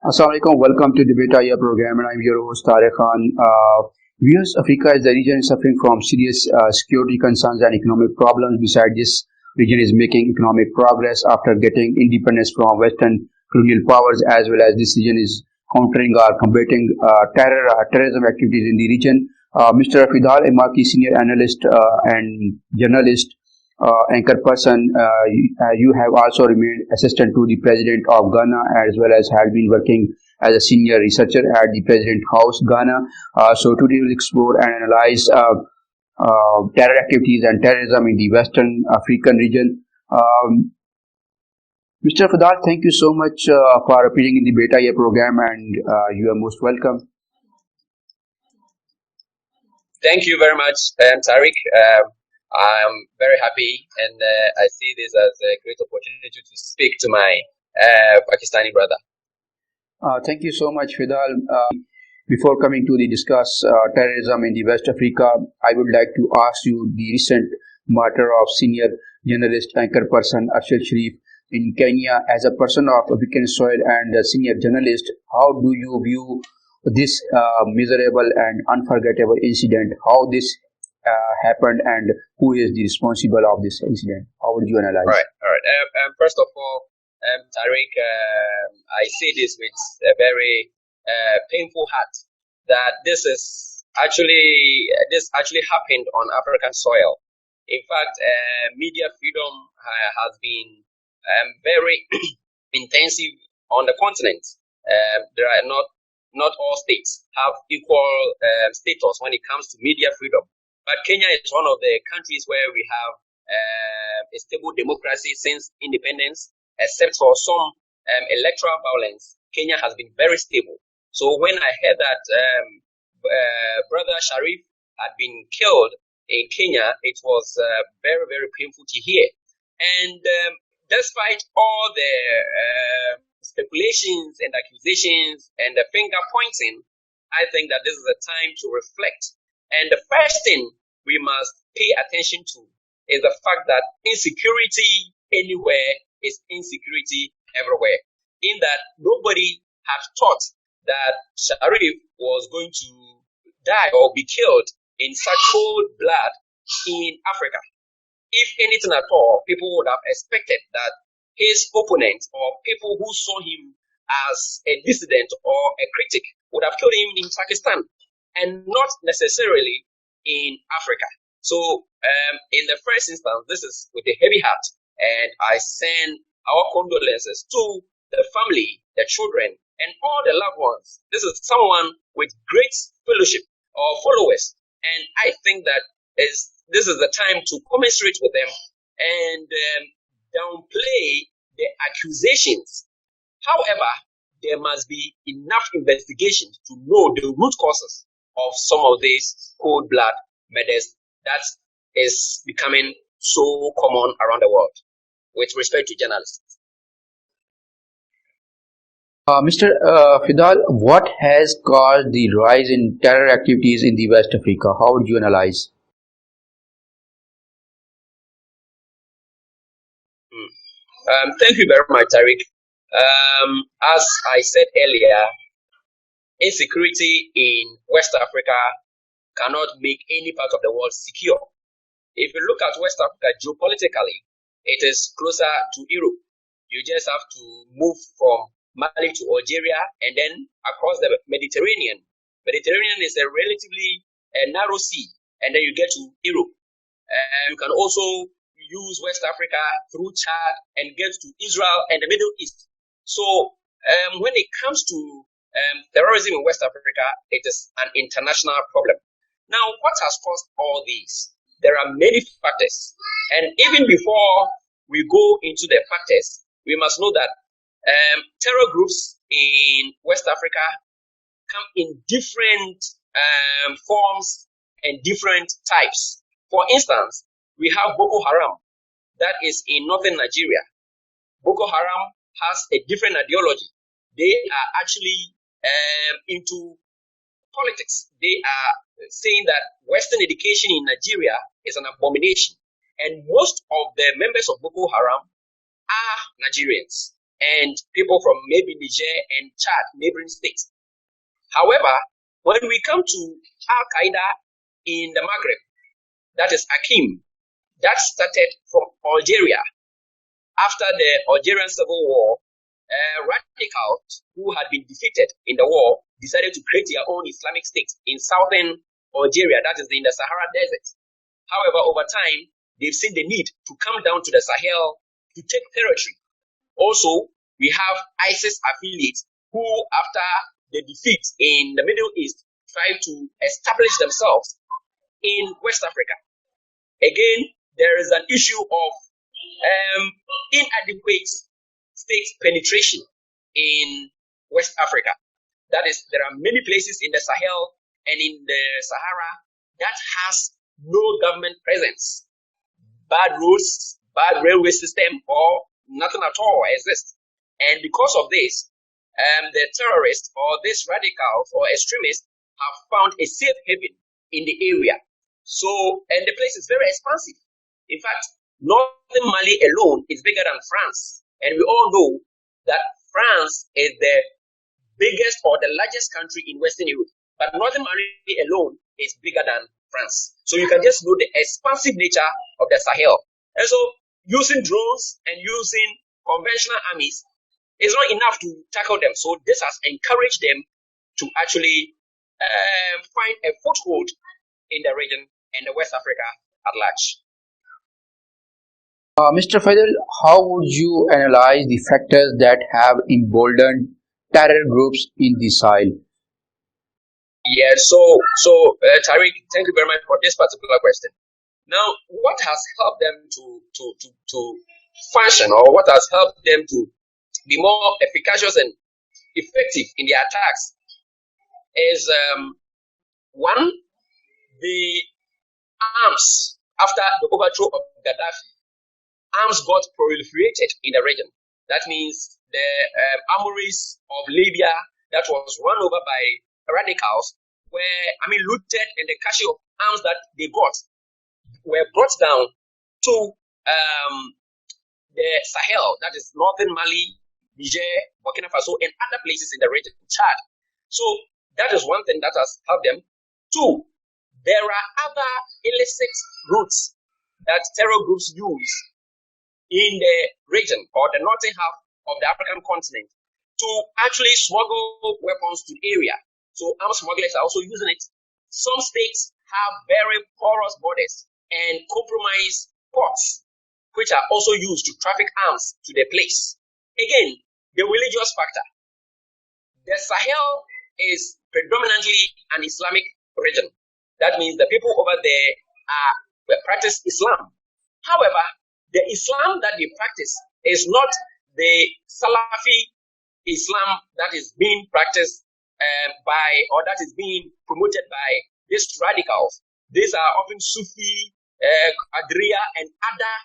Assalamu alaikum. Welcome to the Beta Year program, and I'm your host Tariq. US Africa is the region suffering from serious security concerns and economic problems. Besides, this region is making economic progress after getting independence from Western colonial powers, as well as this region is countering or combating terrorism activities in the region. Mr. Fidel Amakye, senior analyst and journalist, anchor person. You have also remained assistant to the president of Ghana, as well as had been working as a senior researcher at the President House, Ghana. So today we'll explore and analyze terror activities and terrorism in the Western African region. Mr. Fadal, thank you so much for appearing in the Beta Year program, and you are most welcome. Thank you very much, Tariq. I'm very happy, and I see this as a great opportunity to speak to my Pakistani brother. Thank you so much, Fidal. Before coming to the discuss terrorism in the West Africa, I would like to ask you the recent matter of senior journalist anchor person Arshad Sharif in Kenya. As a person of African soil and a senior journalist, how do you view this miserable and unforgettable incident? How this happened, and who is the responsible of this incident? How would you analyze? All right. First of all, Tariq, I say this with a very painful heart that this actually happened on African soil. In fact, media freedom has been very intensive on the continent. There are not all states have equal status when it comes to media freedom. But Kenya is one of the countries where we have a stable democracy since independence, except for some electoral violence. Kenya has been very stable. So when I heard that brother Sharif had been killed in Kenya, it was very, very painful to hear. And despite all the speculations and accusations and the finger pointing, I think that this is a time to reflect. And the first thing we must pay attention to is the fact that insecurity anywhere is insecurity everywhere. In that nobody had thought that Sharif was going to die or be killed in such cold blood in Africa. If anything at all, people would have expected that his opponents or people who saw him as a dissident or a critic would have killed him in Pakistan and not necessarily in Africa. So in the first instance, this is with a heavy heart, and I send our condolences to the family, the children, and all the loved ones. This is someone with great fellowship or followers, and I think that this is the time to commiserate with them and downplay the accusations. However, there must be enough investigations to know the root causes of some of these cold blood murders that is becoming so common around the world with respect to journalists. Mr. Fidal, what has caused the rise in terror activities in the West Africa? How would you analyze? Thank you very much, Tariq. As I said earlier, insecurity in West Africa cannot make any part of the world secure. If you look at West Africa geopolitically, it is closer to Europe. You just have to move from Mali to Algeria and then across the Mediterranean. Mediterranean is a relatively narrow sea, and then you get to Europe. You can also use West Africa through Chad and get to Israel and the Middle East. So when it comes to terrorism in West Africa, it is an international problem. Now, what has caused all these? There are many factors. And even before we go into the factors, we must know that terror groups in West Africa come in different forms and different types. For instance, we have Boko Haram, that is in northern Nigeria. Boko Haram has a different ideology. They are actually into politics. They are saying that Western education in Nigeria is an abomination. And most of the members of Boko Haram are Nigerians. and people from maybe Niger and Chad, neighboring states. However, when we come to Al-Qaeda in the Maghreb, that is Akim, that started from Algeria. After the Algerian Civil War, radicals who had been defeated in the war decided to create their own Islamic state in southern Algeria, that is in the Sahara Desert. However, over time, they've seen the need to come down to the Sahel to take territory. Also, we have ISIS affiliates who, after the defeat in the Middle East, try to establish themselves in West Africa. Again, there is an issue of inadequate state penetration in West Africa. That is, there are many places in the Sahel and in the Sahara that has no government presence. Bad roads, bad railway system, or nothing at all exists. And because of this, the terrorists or these radicals or extremists have found a safe haven in the area. So, and the place is very expansive. In fact, northern Mali alone is bigger than France. And we all know that France is the biggest or the largest country in Western Europe. But northern Mali alone is bigger than France. So you can just know the expansive nature of the Sahel. And so using drones and using conventional armies is not enough to tackle them. So this has encouraged them to actually find a foothold in the region and the West Africa at large. Mr. Fidel, how would you analyze the factors that have emboldened terror groups in the Sahel? Yeah, so Tariq, thank you very much for this particular question. Now, what has helped them to function, or what has helped them to be more efficacious and effective in their attacks is one, the arms. After the overthrow of Gaddafi, arms got proliferated in the region. That means the armories of Libya that was run over by radicals were, looted, and the cache of arms that they got were brought down to the Sahel, that is northern Mali, Niger, Burkina Faso, and other places in the region, Chad. So that is one thing that has helped them. Two, there are other illicit routes that terror groups use in the region or the northern half of the African continent to actually smuggle weapons to the area. So arms smugglers are also using it. Some states have very porous borders and compromised ports, which are also used to traffic arms to the place. Again, the religious factor. The Sahel is predominantly an Islamic region. That means the people over there practice Islam. However, the Islam that they practice is not the Salafi Islam that is being practiced by, or that is being promoted by these radicals. These are often Sufi, Qadriya, and other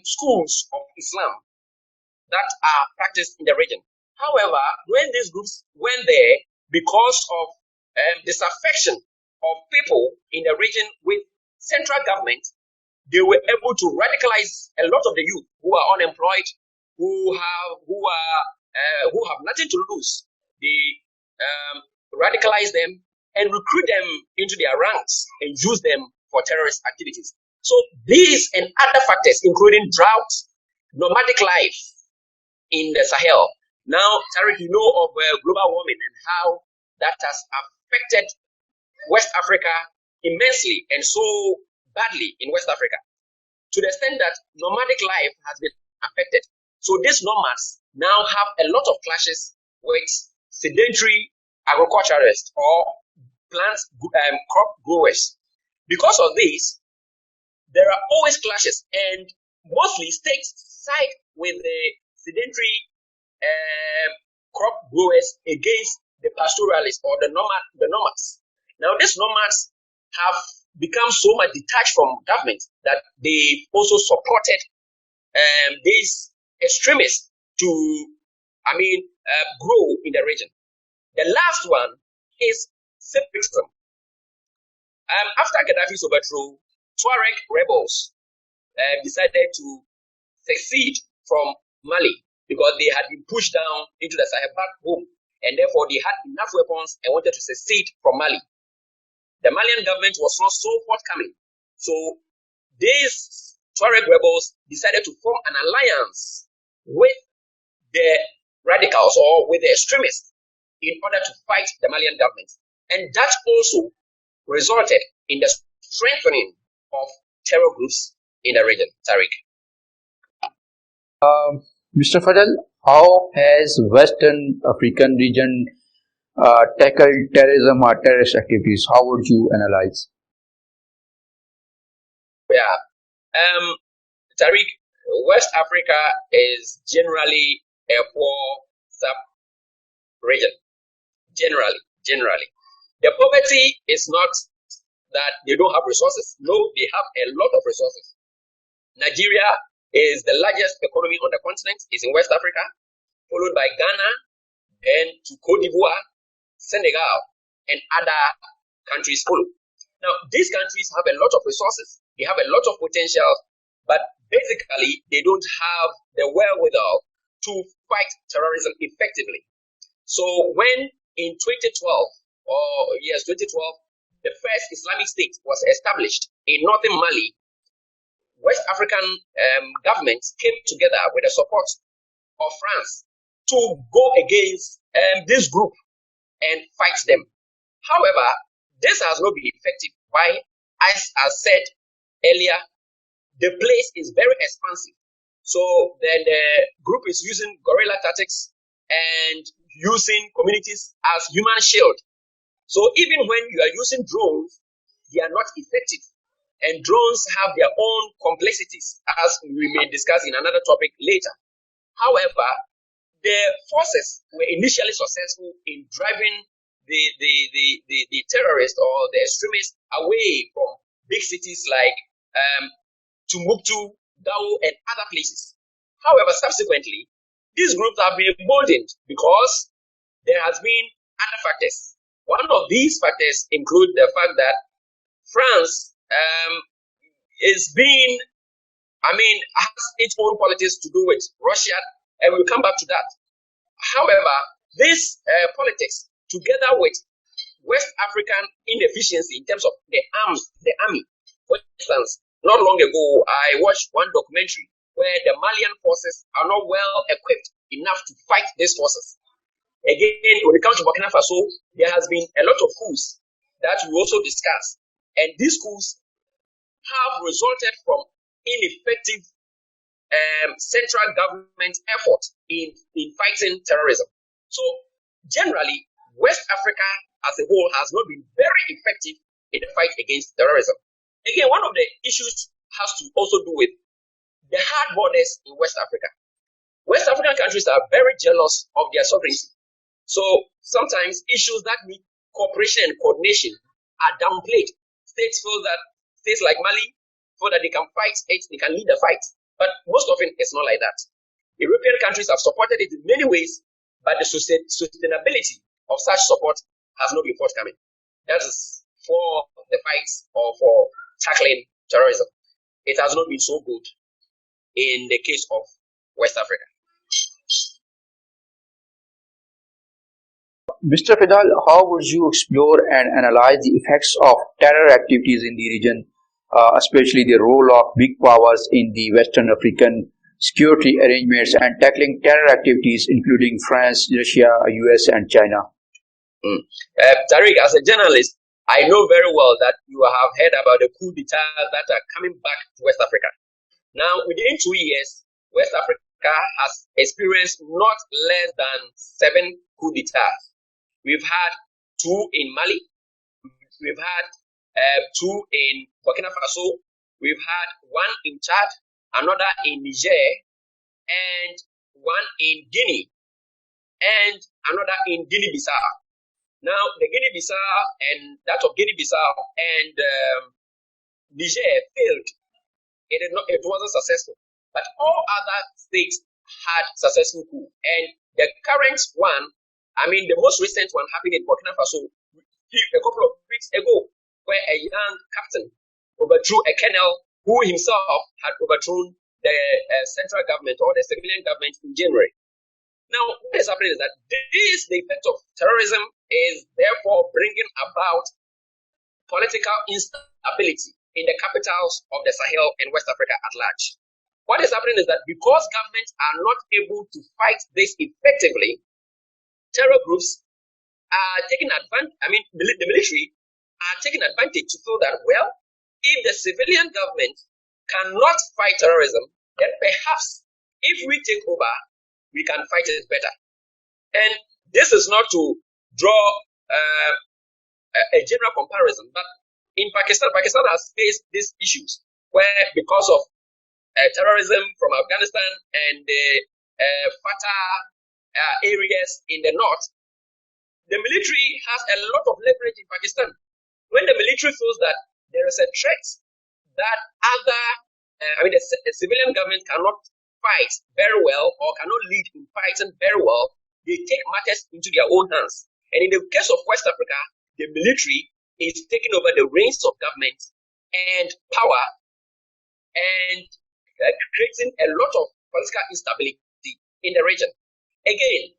schools of Islam that are practiced in the region. However, when these groups went there, because of disaffection of people in the region with central government, they were able to radicalize a lot of the youth who are unemployed, who have nothing to lose. They radicalize them and recruit them into their ranks and use them for terrorist activities. So these and other factors, including drought, nomadic life in the Sahel. Now, Tariq, you know of global warming and how that has affected West Africa immensely and so badly in West Africa, to the extent that nomadic life has been affected. So these nomads now have a lot of clashes with sedentary agriculturists or crop growers. Because of this, there are always clashes, and mostly states side with the sedentary crop growers against the pastoralists or the nomads. Now, these nomads have become so much detached from government that they also supported these extremists to, grow in the region. The last one is separatism. After Gaddafi's overthrow, Tuareg rebels decided to secede from Mali because they had been pushed down into the Sahel back home, and therefore they had enough weapons and wanted to secede from Mali. The Malian government was not so forthcoming. So these Tuareg rebels decided to form an alliance with the radicals or with the extremists in order to fight the Malian government. And that also resulted in the strengthening of terror groups in the region. Tariq. Mr. Fadel, how has Western African region tackled terrorism or terrorist activities? How would you analyze? Yeah. Tariq, West Africa is generally a poor sub-region. Generally. The poverty is not that they don't have resources. No, they have a lot of resources. Nigeria is the largest economy on the continent, is in West Africa, followed by Ghana, then to Cote d'Ivoire, Senegal, and other countries follow. Now, these countries have a lot of resources, they have a lot of potential, but basically, they don't have the wherewithal to fight terrorism effectively. So when in 2012, the first Islamic State was established in northern Mali, West African governments came together with the support of France to go against this group and fight them. However, this has not been effective. Why? As I said earlier, the place is very expansive. So then the group is using guerrilla tactics and using communities as human shield. So even when you are using drones, they are not effective. And drones have their own complexities, as we may discuss in another topic later. However, the forces were initially successful in driving the terrorists or the extremists away from big cities like Timbuktu, Gao, and other places. However, subsequently, these groups have been emboldened because there has been other factors. One of these factors include the fact that France has its own politics to do with Russia, and we'll come back to that. However, this politics, together with West African inefficiency in terms of the army. For instance, not long ago, I watched one documentary where the Malian forces are not well equipped enough to fight these forces. Again, when it comes to Burkina Faso, there has been a lot of coups that we also discuss. And these coups have resulted from ineffective central government effort in fighting terrorism. So generally, West Africa as a whole has not been very effective in the fight against terrorism. Again, one of the issues has to also do with the hard borders in West Africa. West African countries are very jealous of their sovereignty. So sometimes issues that need cooperation and coordination are downplayed. States feel that states like Mali feel that they can fight it, they can lead the fight. But most often it's not like that. European countries have supported it in many ways, but the sustainability of such support has not been forthcoming. That is for the fights or for tackling terrorism. It has not been so good in the case of West Africa. Mr. Fidel, how would you explore and analyze the effects of terror activities in the region, especially the role of big powers in the Western African security arrangements and tackling terror activities, including France, Russia, US, and China? Tariq, as a journalist, I know very well that you have heard about the coup d'etat that are coming back to West Africa. Now, within 2 years, West Africa has experienced not less than 7 coup d'etats. We've had 2 in Mali, we've had 2 in Burkina Faso, we've had 1 in Chad, another in Niger, and 1 in Guinea, and another in Guinea-Bissau. Now, the Guinea-Bissau and that of Guinea-Bissau and Niger failed. It wasn't successful. But all other states had successful coup. And the current one, the most recent one happened in Burkina Faso a couple of weeks ago, where a young captain overthrew a colonel who himself had overthrown the central government or the civilian government in January. Now, what is happening is that the effect of terrorism is therefore bringing about political instability in the capitals of the Sahel and West Africa at large. What is happening is that because governments are not able to fight this effectively, terror groups are taking advantage, the military are taking advantage to feel that, well, if the civilian government cannot fight terrorism, then perhaps if we take over, we can fight it better. And this is not to draw a general comparison, but in Pakistan has faced these issues where because of terrorism from Afghanistan and the Fatah areas in the north, the military has a lot of leverage in Pakistan. When the military feels that there is a threat that the civilian government cannot fight very well or cannot lead in fighting very well, they take matters into their own hands. And in the case of West Africa, the military is taking over the reins of government and power and creating a lot of political instability in the region. Again,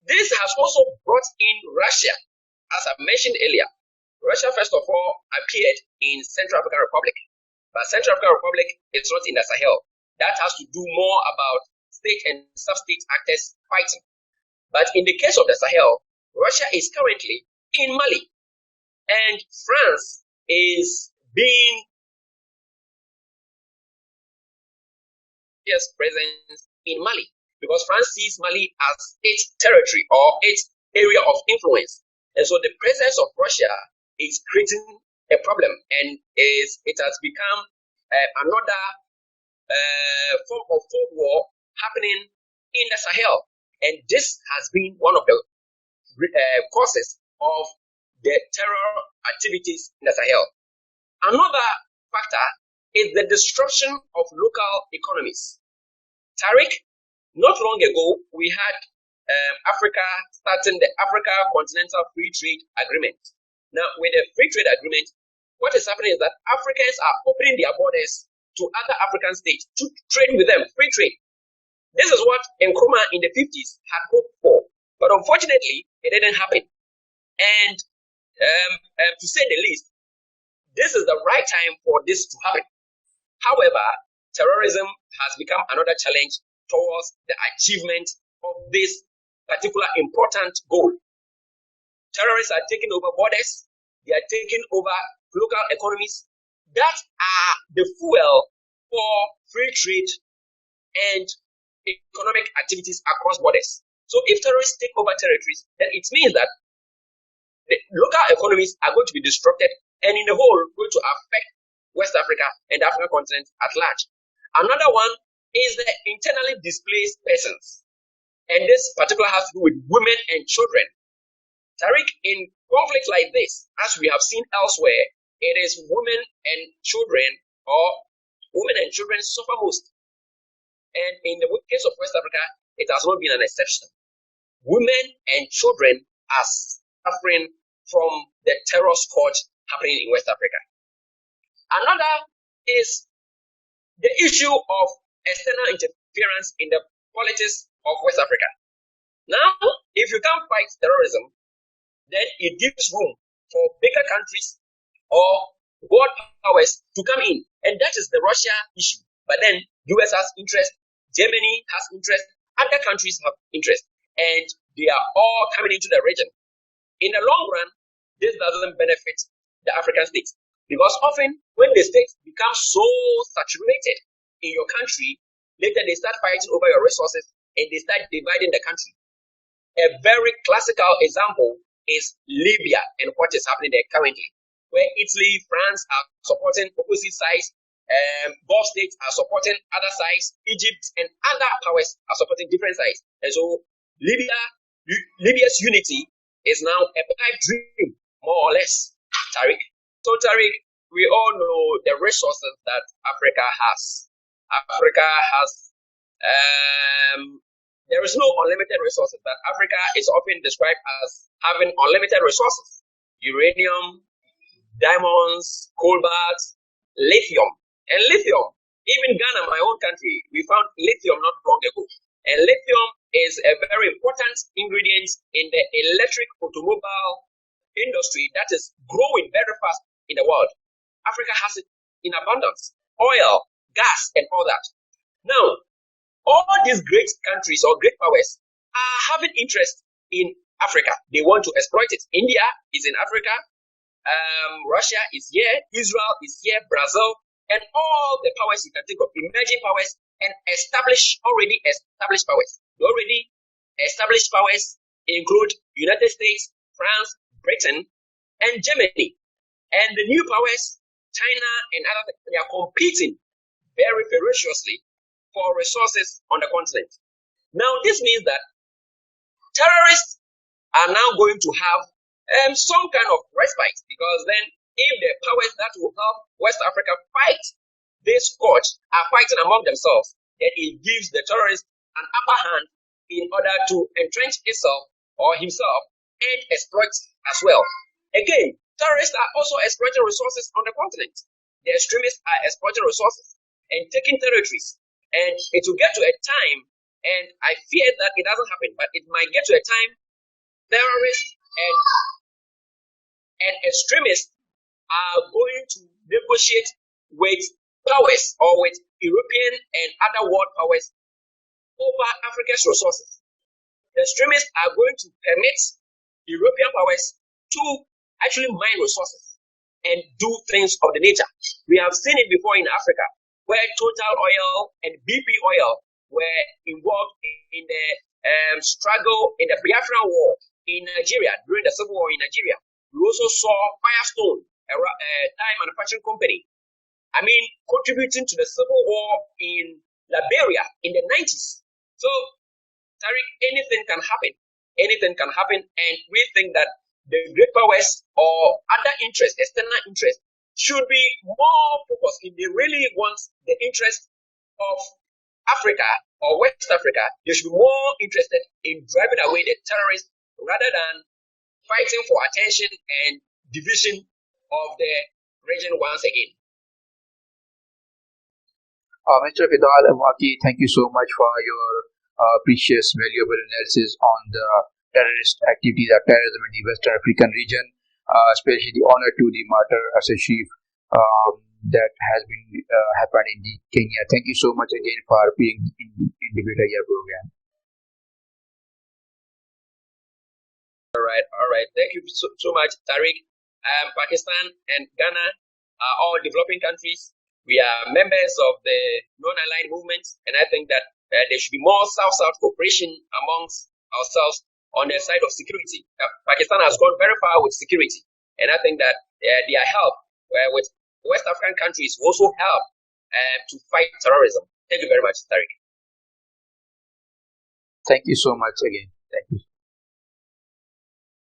this has also brought in Russia, as I mentioned earlier. Russia, first of all, appeared in Central African Republic, but Central African Republic is not in the Sahel. That has to do more about state and sub-state actors fighting. But in the case of the Sahel, Russia is currently in Mali, and France is being presence in Mali because France sees Mali as its territory or its area of influence. And so the presence of Russia is creating a problem, and it has become another form of Cold War happening in the Sahel. And this has been one of the causes of the terror activities in the Sahel. Another factor is the disruption of local economies. Tariq, not long ago, we had Africa starting the Africa Continental Free Trade Agreement. Now, with the free trade agreement, what is happening is that Africans are opening their borders to other African states to trade with them, free trade. This is what Nkrumah in the 50s had hoped for, but unfortunately, it didn't happen. And to say the least, this is the right time for this to happen. However, terrorism has become another challenge towards the achievement of this particular important goal. Terrorists are taking over borders, they are taking over local economies that are the fuel for free trade and economic activities across borders. So if terrorists take over territories, then it means that the local economies are going to be disrupted and in the whole going to affect West Africa and the African continent at large. Another one is the internally displaced persons. And this particular has to do with women and children. Tariq, in conflicts like this, as we have seen elsewhere, it is women and children suffer most. And in the case of West Africa, it has not been an exception. Women and children are suffering from the terror scourge happening in West Africa. Another is the issue of external interference in the politics of West Africa. Now, if you can't fight terrorism, then it gives room for bigger countries or world powers to come in. And that is the Russia issue. But then US has interest, Germany has interest, other countries have interest, and they are all coming into the region. In the long run, this doesn't benefit the African states. Because often, when the states become so saturated in your country, later they start fighting over your resources and they start dividing the country. A very classical example is Libya and what is happening there currently, where Italy, France are supporting opposite sides, Gulf states are supporting other sides, Egypt and other powers are supporting different sides. And so Libya's unity is now a pipe dream, more or less, Tariq. So, Tariq, we all know the resources that Africa has. There is no unlimited resources, but Africa is often described as having unlimited resources. Uranium, diamonds, cobalt, lithium. And lithium Even Ghana, my own country, we found lithium not long ago. And lithium is a very important ingredient in the electric automobile industry that is growing very fast in the world. Africa has it in abundance. Oil, gas, and all that. Now, all these great countries or great powers are having interest in Africa. They want to exploit it. India is in Africa. Russia is here. Israel is here. Brazil. And all the powers you can think of, emerging powers and already established powers. The already established powers include United States, France, Britain, and Germany. And the new powers, China and others, they are competing very ferociously for resources on the continent. Now, this means that terrorists are now going to have some kind of respite, because then if the powers that will help West Africa fight this scourge are fighting among themselves, then it gives the terrorist an upper hand in order to entrench itself or himself and exploit as well. Again, terrorists are also exploiting resources on the continent. The extremists are exploiting resources and taking territories. And it will get to a time, and I fear that it doesn't happen, but it might get to a time terrorists and extremists are going to negotiate with powers or with European and other world powers over Africa's resources. The extremists are going to permit European powers to actually mine resources and do things of the nature. We have seen it before in Africa, where Total Oil and BP Oil were involved in the struggle in the Biafran War in Nigeria, during the Civil War in Nigeria. We also saw Firestone, a tire manufacturing company, contributing to the civil war in Liberia in the 90s. So, Tariq, anything can happen. Anything can happen, and we think that the great powers or other interests, external interests, should be more focused. If they really want the interest of Africa or West Africa, they should be more interested in driving away the terrorists rather than fighting for attention and division of the region once again. Mr. Fidel Amakye, thank you so much for your precious, valuable analysis on the terrorist activities of terrorism in the West African region, especially the honor to the martyr Sharif that has been happened in the Kenya. Thank you so much again for being in the Beta program. All right. Thank you so much, Tariq. Pakistan and Ghana are all developing countries. We are members of the non-aligned movement, and I think that there should be more South-South cooperation amongst ourselves on the side of security. Pakistan has gone very far with security, and I think that their help with West African countries will also help to fight terrorism. Thank you very much, Tariq. Thank you so much again. Thank you.